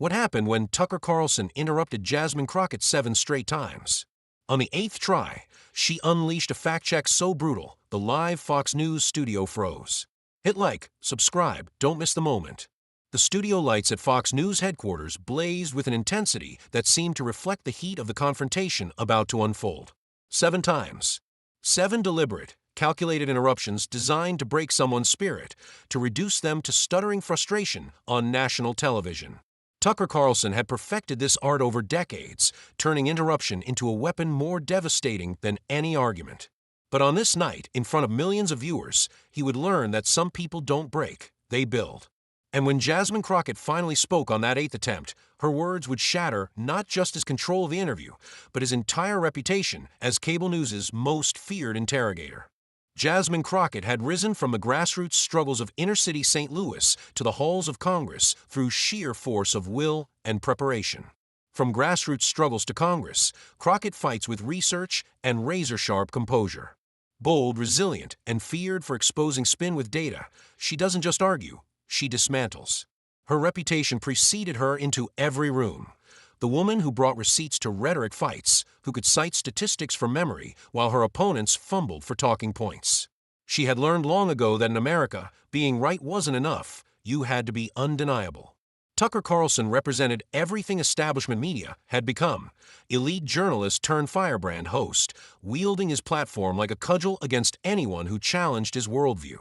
What happened when Tucker Carlson interrupted Jasmine Crockett 7 straight times? On the 8th try, she unleashed a fact check so brutal, the live Fox News studio froze. Hit like, subscribe, don't miss the moment. The studio lights at Fox News headquarters blazed with an intensity that seemed to reflect the heat of the confrontation about to unfold. 7 times. 7 deliberate, calculated interruptions designed to break someone's spirit, to reduce them to stuttering frustration on national television. Tucker Carlson had perfected this art over decades, turning interruption into a weapon more devastating than any argument. But on this night, in front of millions of viewers, he would learn that some people don't break, they build. And when Jasmine Crockett finally spoke on that 8th attempt, her words would shatter not just his control of the interview, but his entire reputation as cable news's most feared interrogator. Jasmine Crockett had risen from the grassroots struggles of inner-city St. Louis to the halls of Congress through sheer force of will and preparation. From grassroots struggles to Congress, Crockett fights with research and razor-sharp composure. Bold, resilient, and feared for exposing spin with data, she doesn't just argue, she dismantles. Her reputation preceded her into every room. The woman who brought receipts to rhetoric fights, who could cite statistics from memory while her opponents fumbled for talking points. She had learned long ago that in America, being right wasn't enough, you had to be undeniable. Tucker Carlson represented everything establishment media had become: elite journalist turned firebrand host, wielding his platform like a cudgel against anyone who challenged his worldview.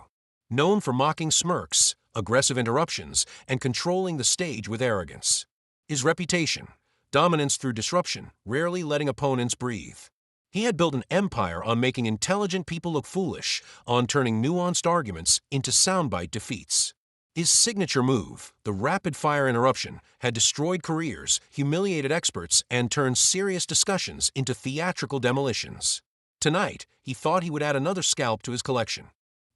Known for mocking smirks, aggressive interruptions, and controlling the stage with arrogance. His reputation: dominance through disruption, rarely letting opponents breathe. He had built an empire on making intelligent people look foolish, on turning nuanced arguments into soundbite defeats. His signature move, the rapid-fire interruption, had destroyed careers, humiliated experts, and turned serious discussions into theatrical demolitions. Tonight, he thought he would add another scalp to his collection.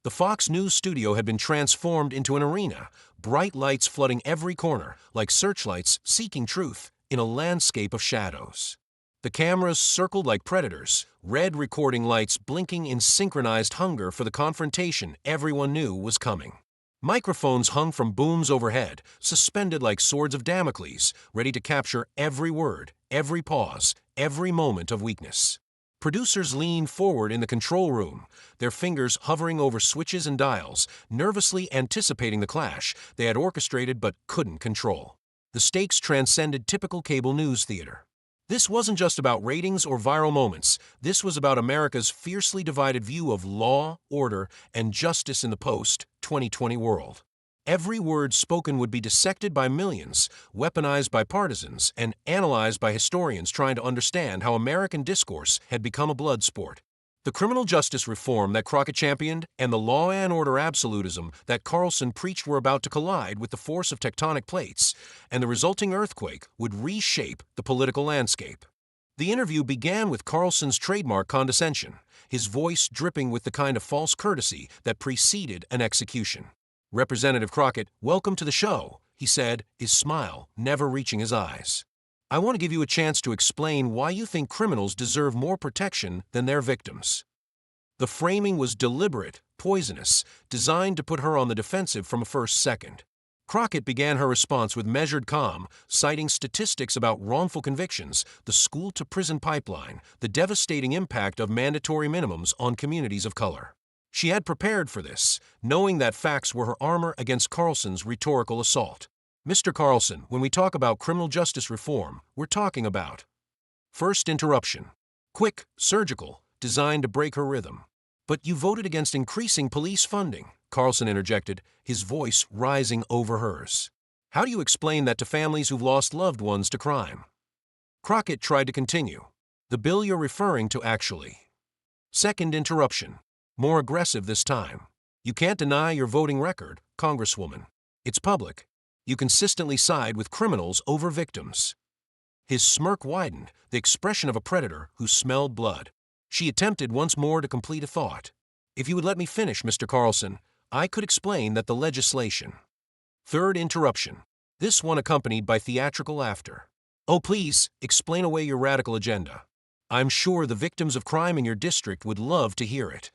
The Fox News studio had been transformed into an arena, bright lights flooding every corner, like searchlights seeking truth in a landscape of shadows. The cameras circled like predators, red recording lights blinking in synchronized hunger for the confrontation everyone knew was coming. Microphones hung from booms overhead, suspended like swords of Damocles, ready to capture every word, every pause, every moment of weakness. Producers leaned forward in the control room, their fingers hovering over switches and dials, nervously anticipating the clash they had orchestrated but couldn't control. The stakes transcended typical cable news theater. This wasn't just about ratings or viral moments. This was about America's fiercely divided view of law, order, and justice in the post-2020 world. Every word spoken would be dissected by millions, weaponized by partisans, and analyzed by historians trying to understand how American discourse had become a blood sport. The criminal justice reform that Crockett championed and the law and order absolutism that Carlson preached were about to collide with the force of tectonic plates, and the resulting earthquake would reshape the political landscape. The interview began with Carlson's trademark condescension, his voice dripping with the kind of false courtesy that preceded an execution. "Representative Crockett, welcome to the show," he said, his smile never reaching his eyes. "I want to give you a chance to explain why you think criminals deserve more protection than their victims." The framing was deliberate, poisonous, designed to put her on the defensive from a first second. Crockett began her response with measured calm, citing statistics about wrongful convictions, the school-to-prison pipeline, the devastating impact of mandatory minimums on communities of color. She had prepared for this, knowing that facts were her armor against Carlson's rhetorical assault. "Mr. Carlson, when we talk about criminal justice reform, we're talking about..." First interruption. Quick, surgical, designed to break her rhythm. "But you voted against increasing police funding," Carlson interjected, his voice rising over hers. "How do you explain that to families who've lost loved ones to crime?" Crockett tried to continue. "The bill you're referring to actually..." Second interruption. More aggressive this time. "You can't deny your voting record, Congresswoman. It's public. You consistently side with criminals over victims." His smirk widened, the expression of a predator who smelled blood. She attempted once more to complete a thought. "If you would let me finish, Mr. Carlson, I could explain that the legislation..." Third interruption. This one accompanied by theatrical laughter. "Oh, please, explain away your radical agenda. I'm sure the victims of crime in your district would love to hear it."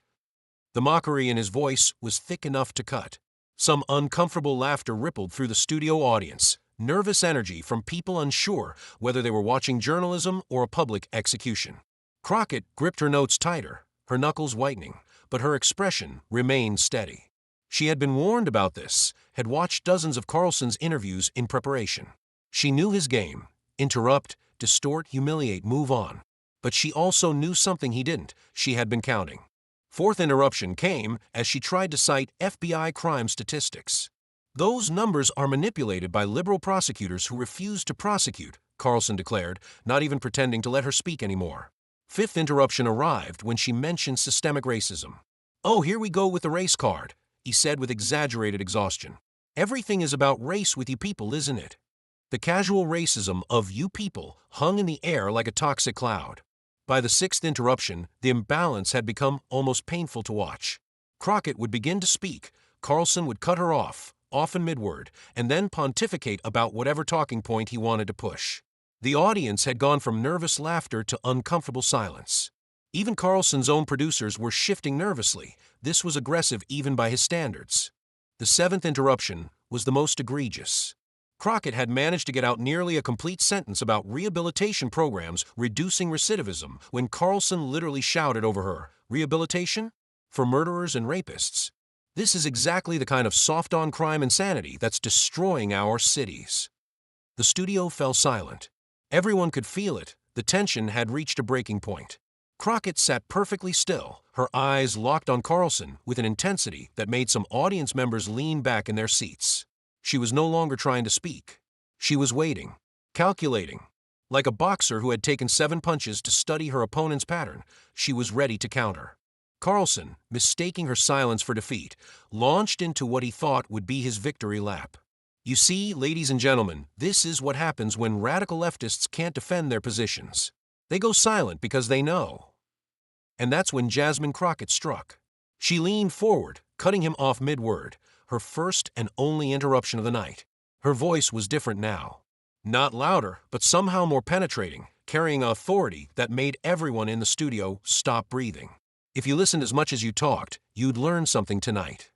The mockery in his voice was thick enough to cut. Some uncomfortable laughter rippled through the studio audience, nervous energy from people unsure whether they were watching journalism or a public execution. Crockett gripped her notes tighter, her knuckles whitening, but her expression remained steady. She had been warned about this, had watched dozens of Carlson's interviews in preparation. She knew his game: interrupt, distort, humiliate, move on. But she also knew something he didn't. She had been counting. Fourth interruption came as she tried to cite FBI crime statistics. "Those numbers are manipulated by liberal prosecutors who refuse to prosecute," Carlson declared, not even pretending to let her speak anymore. Fifth interruption arrived when she mentioned systemic racism. "Oh, here we go with the race card," he said with exaggerated exhaustion. "Everything is about race with you people, isn't it?" The casual racism of "you people" hung in the air like a toxic cloud. By the sixth interruption, the imbalance had become almost painful to watch. Crockett would begin to speak, Carlson would cut her off, often mid-word, and then pontificate about whatever talking point he wanted to push. The audience had gone from nervous laughter to uncomfortable silence. Even Carlson's own producers were shifting nervously. This was aggressive even by his standards. The seventh interruption was the most egregious. Crockett had managed to get out nearly a complete sentence about rehabilitation programs reducing recidivism when Carlson literally shouted over her, "Rehabilitation? For murderers and rapists? This is exactly the kind of soft-on-crime insanity that's destroying our cities." The studio fell silent. Everyone could feel it. The tension had reached a breaking point. Crockett sat perfectly still, her eyes locked on Carlson with an intensity that made some audience members lean back in their seats. She was no longer trying to speak. She was waiting, calculating. Like a boxer who had taken 7 punches to study her opponent's pattern, she was ready to counter. Carlson, mistaking her silence for defeat, launched into what he thought would be his victory lap. "You see, ladies and gentlemen, this is what happens when radical leftists can't defend their positions. They go silent because they know." And that's when Jasmine Crockett struck. She leaned forward, cutting him off mid-word, her first and only interruption of the night. Her voice was different now. Not louder, but somehow more penetrating, carrying authority that made everyone in the studio stop breathing. "If you listened as much as you talked, you'd learn something tonight."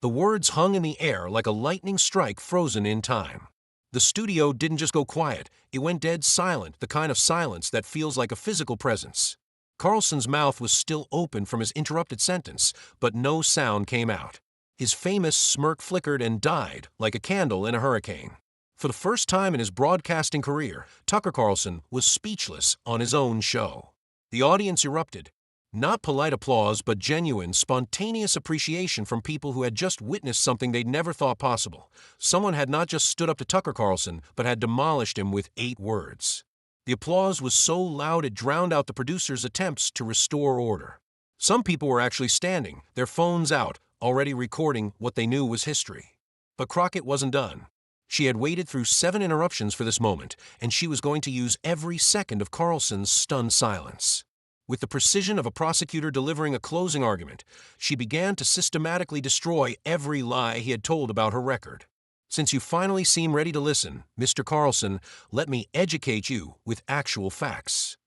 The words hung in the air like a lightning strike frozen in time. The studio didn't just go quiet, it went dead silent, the kind of silence that feels like a physical presence. Carlson's mouth was still open from his interrupted sentence, but no sound came out. His famous smirk flickered and died like a candle in a hurricane. For the first time in his broadcasting career, Tucker Carlson was speechless on his own show. The audience erupted. Not polite applause, but genuine, spontaneous appreciation from people who had just witnessed something they'd never thought possible. Someone had not just stood up to Tucker Carlson, but had demolished him with 8 words. The applause was so loud it drowned out the producers' attempts to restore order. Some people were actually standing, their phones out, already recording what they knew was history. But Crockett wasn't done. She had waited through 7 interruptions for this moment, and she was going to use every second of Carlson's stunned silence. With the precision of a prosecutor delivering a closing argument, she began to systematically destroy every lie he had told about her record. "Since you finally seem ready to listen, Mr. Carlson, let me educate you with actual facts."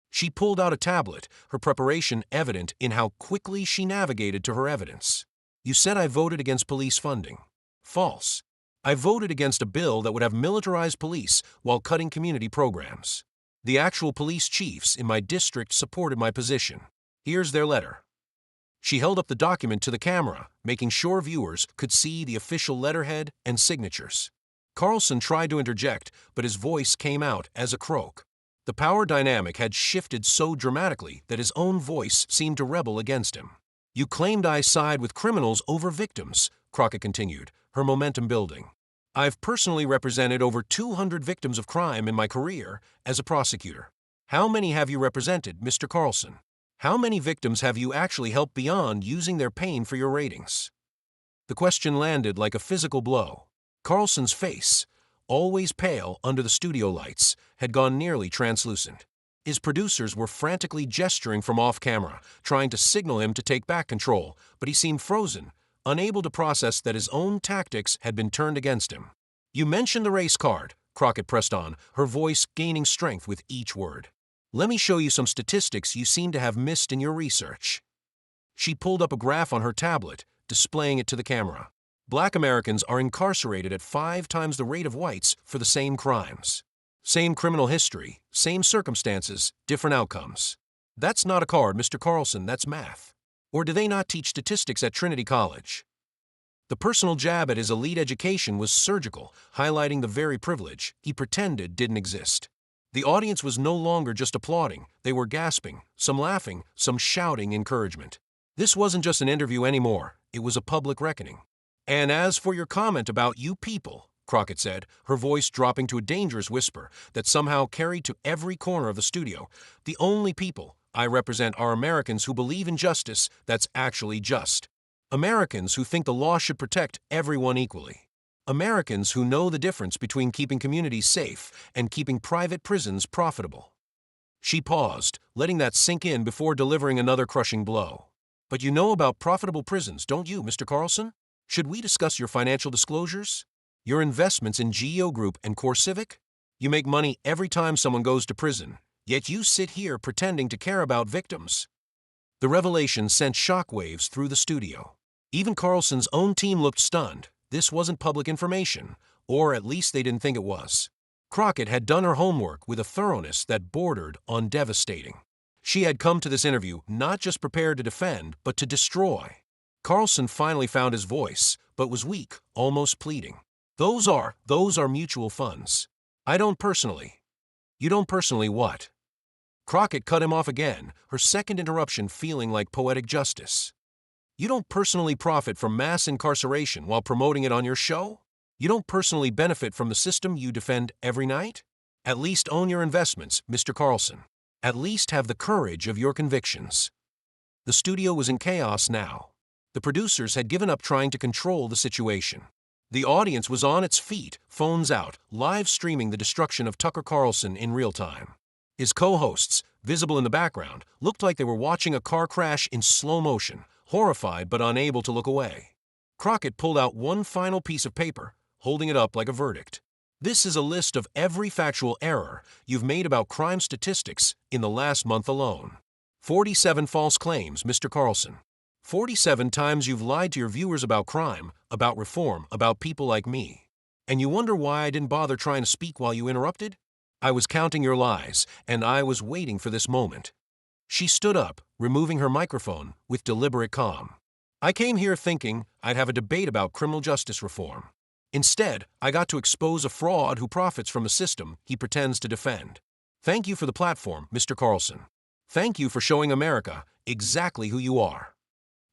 She pulled out a tablet, her preparation evident in how quickly she navigated to her evidence. "You said I voted against police funding. False. I voted against a bill that would have militarized police while cutting community programs. The actual police chiefs in my district supported my position. Here's their letter." She held up the document to the camera, making sure viewers could see the official letterhead and signatures. Carlson tried to interject, but his voice came out as a croak. The power dynamic had shifted so dramatically that his own voice seemed to rebel against him. "You claimed I side with criminals over victims," Crockett continued, her momentum building. "I've personally represented over 200 victims of crime in my career as a prosecutor. How many have you represented, Mr. Carlson? How many victims have you actually helped beyond using their pain for your ratings?" The question landed like a physical blow. Carlson's face, always pale under the studio lights, had gone nearly translucent. His producers were frantically gesturing from off-camera, trying to signal him to take back control, but he seemed frozen, unable to process that his own tactics had been turned against him. "You mentioned the race card," Crockett pressed on, her voice gaining strength with each word. "Let me show you some statistics you seem to have missed in your research." She pulled up a graph on her tablet, displaying it to the camera. Black Americans are incarcerated at 5 times the rate of whites for the same crimes. Same criminal history, same circumstances, different outcomes. That's not a card, Mr. Carlson, that's math. Or do they not teach statistics at Trinity College? The personal jab at his elite education was surgical, highlighting the very privilege he pretended didn't exist. The audience was no longer just applauding, they were gasping, some laughing, some shouting encouragement. This wasn't just an interview anymore, it was a public reckoning. And as for your comment about you people, Crockett said, her voice dropping to a dangerous whisper that somehow carried to every corner of the studio, the only people I represent are Americans who believe in justice that's actually just. Americans who think the law should protect everyone equally. Americans who know the difference between keeping communities safe and keeping private prisons profitable. She paused, letting that sink in before delivering another crushing blow. But you know about profitable prisons, don't you, Mr. Carlson? Should we discuss your financial disclosures? Your investments in GEO Group and CoreCivic? You make money every time someone goes to prison, yet you sit here pretending to care about victims. The revelation sent shockwaves through the studio. Even Carlson's own team looked stunned. This wasn't public information, or at least they didn't think it was. Crockett had done her homework with a thoroughness that bordered on devastating. She had come to this interview not just prepared to defend, but to destroy. Carlson finally found his voice, but was weak, almost pleading. Those are mutual funds. I don't personally. You don't personally what? Crockett cut him off again, her second interruption feeling like poetic justice. You don't personally profit from mass incarceration while promoting it on your show? You don't personally benefit from the system you defend every night? At least own your investments, Mr. Carlson. At least have the courage of your convictions. The studio was in chaos now. The producers had given up trying to control the situation. The audience was on its feet, phones out, live streaming the destruction of Tucker Carlson in real time. His co-hosts, visible in the background, looked like they were watching a car crash in slow motion, horrified but unable to look away. Crockett pulled out one final piece of paper, holding it up like a verdict. This is a list of every factual error you've made about crime statistics in the last month alone. 47 false claims, Mr. Carlson. 47 times you've lied to your viewers about crime, about reform, about people like me. And you wonder why I didn't bother trying to speak while you interrupted? I was counting your lies, and I was waiting for this moment. She stood up, removing her microphone with deliberate calm. I came here thinking I'd have a debate about criminal justice reform. Instead, I got to expose a fraud who profits from a system he pretends to defend. Thank you for the platform, Mr. Carlson. Thank you for showing America exactly who you are.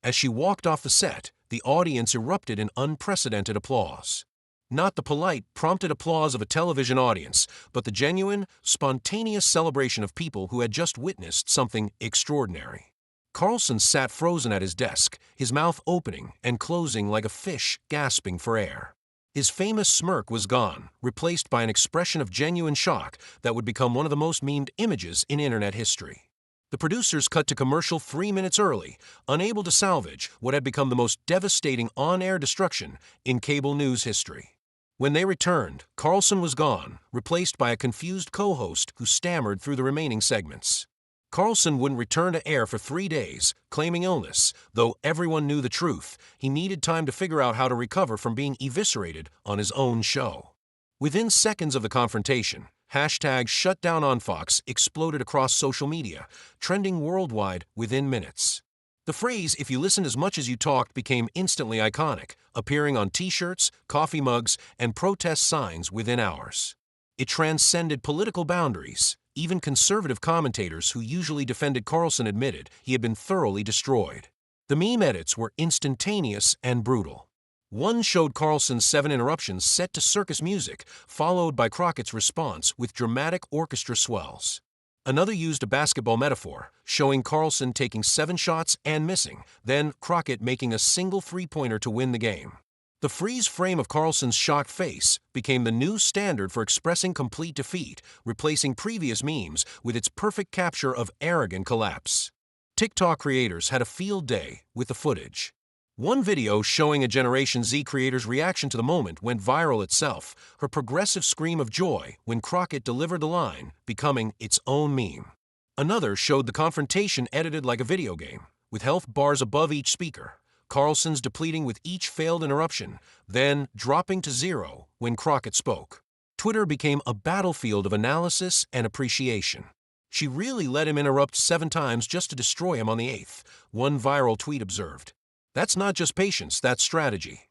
As she walked off the set, the audience erupted in unprecedented applause. Not the polite, prompted applause of a television audience, but the genuine, spontaneous celebration of people who had just witnessed something extraordinary. Carlson sat frozen at his desk, his mouth opening and closing like a fish gasping for air. His famous smirk was gone, replaced by an expression of genuine shock that would become one of the most memed images in internet history. The producers cut to commercial 3 minutes early, unable to salvage what had become the most devastating on-air destruction in cable news history. When they returned, Carlson was gone, replaced by a confused co-host who stammered through the remaining segments. Carlson wouldn't return to air for 3 days, claiming illness, though everyone knew the truth. He needed time to figure out how to recover from being eviscerated on his own show. Within seconds of the confrontation, hashtag #ShutDownOnFox exploded across social media, trending worldwide within minutes. The phrase, "if you listened as much as you talked," became instantly iconic, appearing on t-shirts, coffee mugs, and protest signs within hours. It transcended political boundaries. Even conservative commentators who usually defended Carlson admitted he had been thoroughly destroyed. The meme edits were instantaneous and brutal. One showed Carlson's 7 interruptions set to circus music, followed by Crockett's response with dramatic orchestra swells. Another used a basketball metaphor, showing Carlson taking 7 shots and missing, then Crockett making a single three-pointer to win the game. The freeze frame of Carlson's shocked face became the new standard for expressing complete defeat, replacing previous memes with its perfect capture of arrogant collapse. TikTok creators had a field day with the footage. One video showing a Generation Z creator's reaction to the moment went viral itself, her progressive scream of joy when Crockett delivered the line, becoming its own meme. Another showed the confrontation edited like a video game, with health bars above each speaker. Carlson's depleting with each failed interruption, then dropping to zero when Crockett spoke. Twitter became a battlefield of analysis and appreciation. She really let him interrupt 7 times just to destroy him on the 8th, one viral tweet observed. That's not just patience, that's strategy.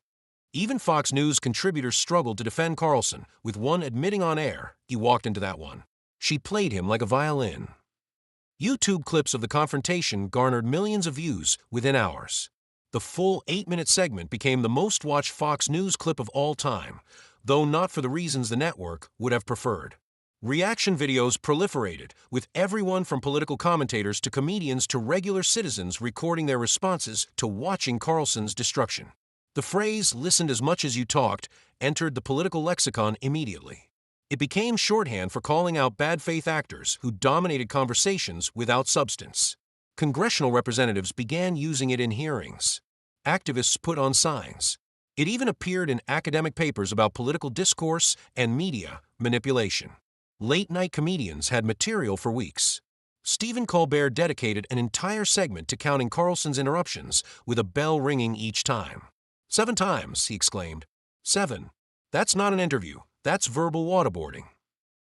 Even Fox News contributors struggled to defend Carlson, with one admitting on air he walked into that one. She played him like a violin. YouTube clips of the confrontation garnered millions of views within hours. The full 8-minute segment became the most watched Fox News clip of all time, though not for the reasons the network would have preferred. Reaction videos proliferated, with everyone from political commentators to comedians to regular citizens recording their responses to watching Carlson's destruction. The phrase, "listened as much as you talked," entered the political lexicon immediately. It became shorthand for calling out bad faith actors who dominated conversations without substance. Congressional representatives began using it in hearings. Activists put on signs. It even appeared in academic papers about political discourse and media manipulation. Late-night comedians had material for weeks. Stephen Colbert dedicated an entire segment to counting Carlson's interruptions, with a bell ringing each time. 7 times, he exclaimed. 7. That's not an interview. That's verbal waterboarding.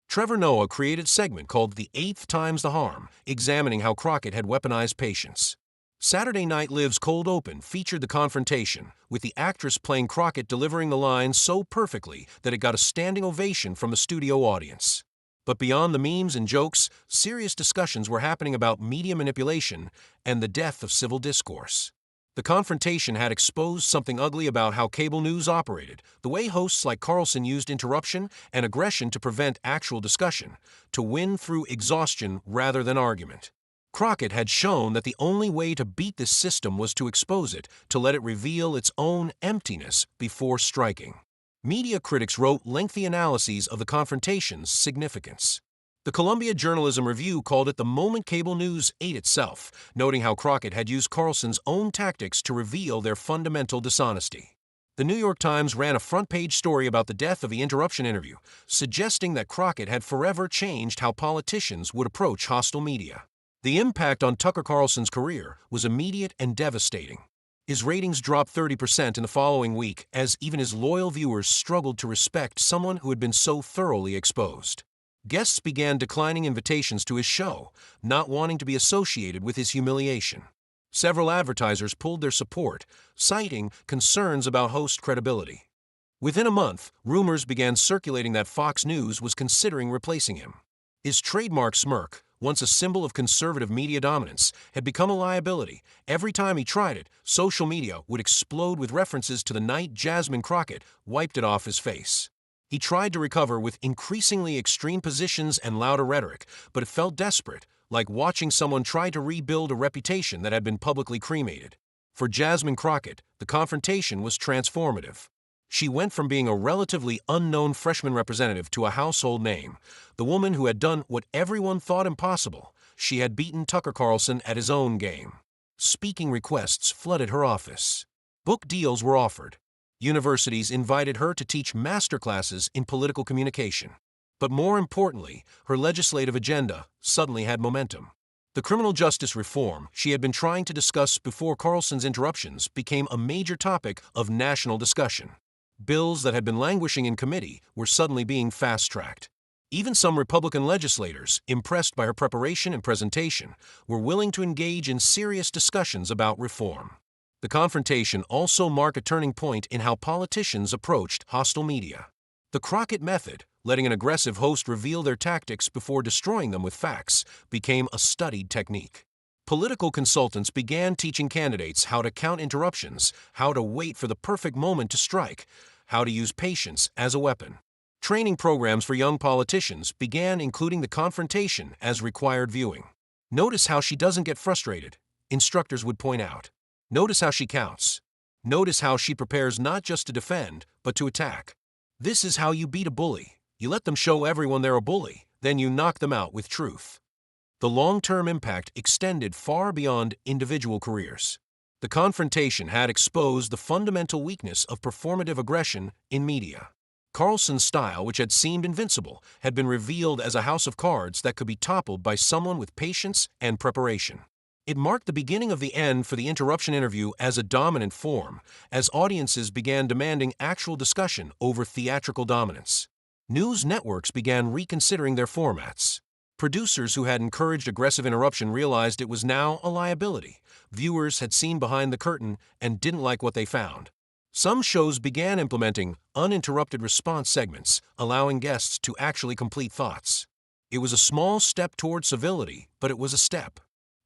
Trevor Noah created a segment called "The 8th Time's the Harm," examining how Crockett had weaponized patience. Saturday Night Live's Cold Open featured the confrontation, with the actress playing Crockett delivering the lines so perfectly that it got a standing ovation from the studio audience. But beyond the memes and jokes, serious discussions were happening about media manipulation and the death of civil discourse. The confrontation had exposed something ugly about how cable news operated, the way hosts like Carlson used interruption and aggression to prevent actual discussion, to win through exhaustion rather than argument. Crockett had shown that the only way to beat this system was to expose it, to let it reveal its own emptiness before striking. Media critics wrote lengthy analyses of the confrontation's significance. The Columbia Journalism Review called it the moment cable news ate itself, noting how Crockett had used Carlson's own tactics to reveal their fundamental dishonesty. The New York Times ran a front-page story about the death of the interruption interview, suggesting that Crockett had forever changed how politicians would approach hostile media. The impact on Tucker Carlson's career was immediate and devastating. His ratings dropped 30% in the following week, as even his loyal viewers struggled to respect someone who had been so thoroughly exposed. Guests began declining invitations to his show, not wanting to be associated with his humiliation. Several advertisers pulled their support, citing concerns about host credibility. Within a month, rumors began circulating that Fox News was considering replacing him. His trademark smirk, once a symbol of conservative media dominance, had become a liability. Every time he tried it, social media would explode with references to the night Jasmine Crockett wiped it off his face. He tried to recover with increasingly extreme positions and louder rhetoric, but it felt desperate, like watching someone try to rebuild a reputation that had been publicly cremated. For Jasmine Crockett, the confrontation was transformative. She went from being a relatively unknown freshman representative to a household name, the woman who had done what everyone thought impossible. She had beaten Tucker Carlson at his own game. Speaking requests flooded her office. Book deals were offered. Universities invited her to teach master classes in political communication. But more importantly, her legislative agenda suddenly had momentum. The criminal justice reform she had been trying to discuss before Carlson's interruptions became a major topic of national discussion. Bills that had been languishing in committee were suddenly being fast-tracked. Even some Republican legislators, impressed by her preparation and presentation, were willing to engage in serious discussions about reform. The confrontation also marked a turning point in how politicians approached hostile media. The Crockett method, letting an aggressive host reveal their tactics before destroying them with facts, became a studied technique. Political consultants began teaching candidates how to count interruptions, how to wait for the perfect moment to strike, how to use patience as a weapon. Training programs for young politicians began including the confrontation as required viewing. "Notice how she doesn't get frustrated," instructors would point out. "Notice how she counts. Notice how she prepares not just to defend, but to attack. This is how you beat a bully. You let them show everyone they're a bully, then you knock them out with truth." The long-term impact extended far beyond individual careers. The confrontation had exposed the fundamental weakness of performative aggression in media. Carlson's style, which had seemed invincible, had been revealed as a house of cards that could be toppled by someone with patience and preparation. It marked the beginning of the end for the interruption interview as a dominant form, as audiences began demanding actual discussion over theatrical dominance. News networks began reconsidering their formats. Producers who had encouraged aggressive interruption realized it was now a liability. Viewers had seen behind the curtain and didn't like what they found. Some shows began implementing uninterrupted response segments, allowing guests to actually complete thoughts. It was a small step toward civility, but it was a step.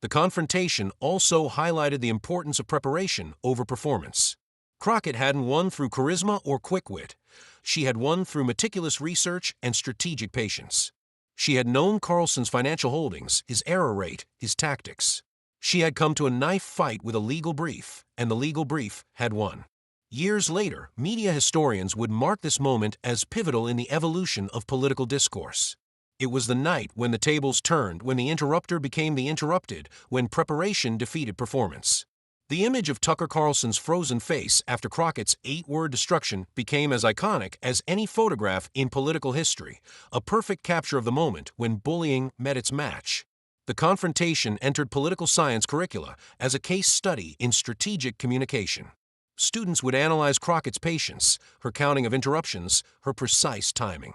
The confrontation also highlighted the importance of preparation over performance. Crockett hadn't won through charisma or quick wit. She had won through meticulous research and strategic patience. She had known Carlson's financial holdings, his error rate, his tactics. She had come to a knife fight with a legal brief, and the legal brief had won. Years later, media historians would mark this moment as pivotal in the evolution of political discourse. It was the night when the tables turned, when the interrupter became the interrupted, when preparation defeated performance. The image of Tucker Carlson's frozen face after Crockett's 8-word destruction became as iconic as any photograph in political history, a perfect capture of the moment when bullying met its match. The confrontation entered political science curricula as a case study in strategic communication. Students would analyze Crockett's patience, her counting of interruptions, her precise timing.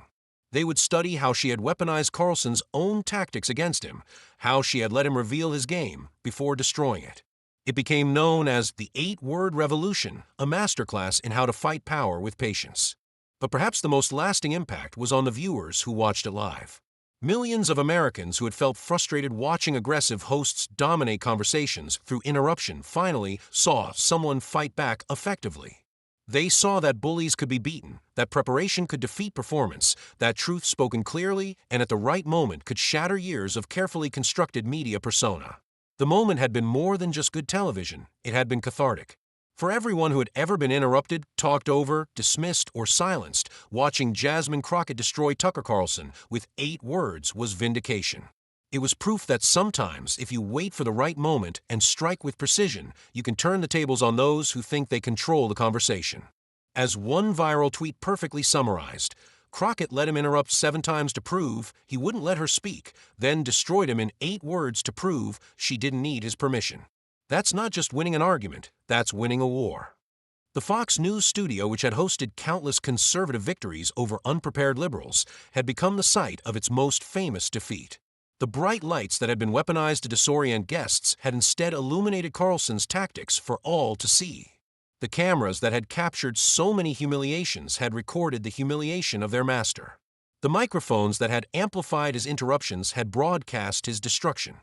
They would study how she had weaponized Carlson's own tactics against him, how she had let him reveal his game before destroying it. It became known as the 8-word revolution, a masterclass in how to fight power with patience. But perhaps the most lasting impact was on the viewers who watched it live. Millions of Americans who had felt frustrated watching aggressive hosts dominate conversations through interruption finally saw someone fight back effectively. They saw that bullies could be beaten, that preparation could defeat performance, that truth spoken clearly and at the right moment could shatter years of carefully constructed media persona. The moment had been more than just good television, it had been cathartic. For everyone who had ever been interrupted, talked over, dismissed, or silenced, watching Jasmine Crockett destroy Tucker Carlson with 8 words was vindication. It was proof that sometimes, if you wait for the right moment and strike with precision, you can turn the tables on those who think they control the conversation. As one viral tweet perfectly summarized, Crockett let him interrupt 7 times to prove he wouldn't let her speak, then destroyed him in 8 words to prove she didn't need his permission. That's not just winning an argument, that's winning a war. The Fox News studio, which had hosted countless conservative victories over unprepared liberals, had become the site of its most famous defeat. The bright lights that had been weaponized to disorient guests had instead illuminated Carlson's tactics for all to see. The cameras that had captured so many humiliations had recorded the humiliation of their master. The microphones that had amplified his interruptions had broadcast his destruction.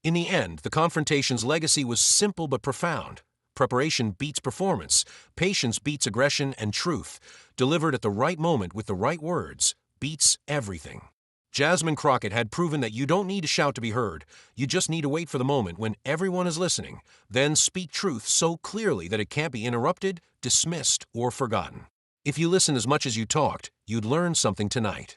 In the end, the confrontation's legacy was simple but profound. Preparation beats performance, patience beats aggression, and truth, delivered at the right moment with the right words, beats everything. Jasmine Crockett had proven that you don't need to shout to be heard. You just need to wait for the moment when everyone is listening, then speak truth so clearly that it can't be interrupted, dismissed, or forgotten. If you listened as much as you talked, you'd learn something tonight.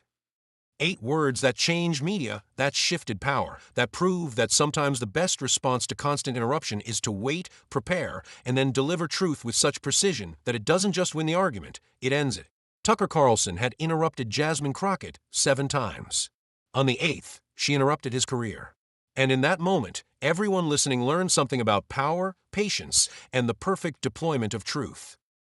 8 words that changed media, that shifted power, that proved that sometimes the best response to constant interruption is to wait, prepare, and then deliver truth with such precision that it doesn't just win the argument, it ends it. Tucker Carlson had interrupted Jasmine Crockett 7 times. On the 8th, she interrupted his career. And in that moment, everyone listening learned something about power, patience, and the perfect deployment of truth.